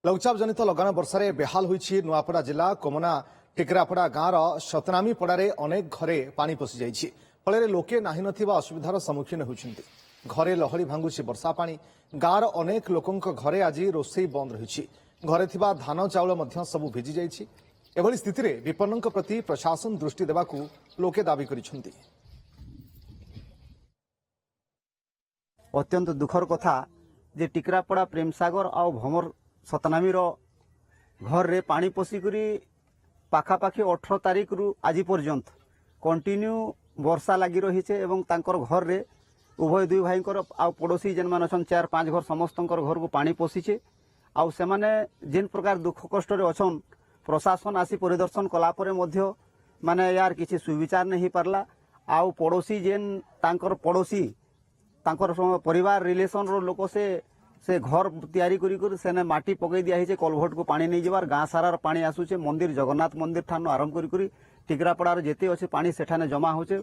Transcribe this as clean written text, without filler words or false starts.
लघुचाप जनित लगान वर्षार बेहाल होईछि नुआपड़ा जिला कोमना टिकरापड़ा गाँवर सतनामी पड़ारे अनेक घरे पानी पशि जाइछि फल लोके नाही नथिबा असुविधार सम्मुखीन होइछन्ति। घरे लहड़ी भांगुछि वर्षा पानी। गाँवर अनेक लोकंक घरे आज रोषेई बंद रहिछि। घरे थिबा धान चाउल मध्य सबु भिजि जाइछि। एभली स्थितिरे विपन्नक प्रति प्रशासन दृष्टि देबाकू लोके दाबी करिछन्ति। अत्यंत दुखर कथा जे टिकरापड़ा प्रेमसागर आ भमर सतनामीर घर रे पानी पशिकरी पाखापाखि 18 तारिख रु आज पर्यंत कंटिन्यू वर्षा लगी रही है। तांकर घर रे उभय दुई भाई आ पड़ोसी जेन मान 4-5 घर समस्त घर को पानी पशिचे। आउ से माने जेन प्रकार दुख कष्ट रे अछन प्रशासन आसी परिदर्शन कला परे मध्य माने यार किसी सुविचार नहीं पारला। आउ पड़ोसी जेन तांकर पड़ोसी तांकर परिवार रिलेशन रो लोक से घर तैयारी करी सेने माटी पकई दिया है कलभट को पानी नहीं जबार गाँ सारार पानी आसुचे। मंदिर जगन्नाथ मंदिर ठानु आरंभ करी टिकरापड़ार जेते अच्छे पानी सेठाने जमा होचे।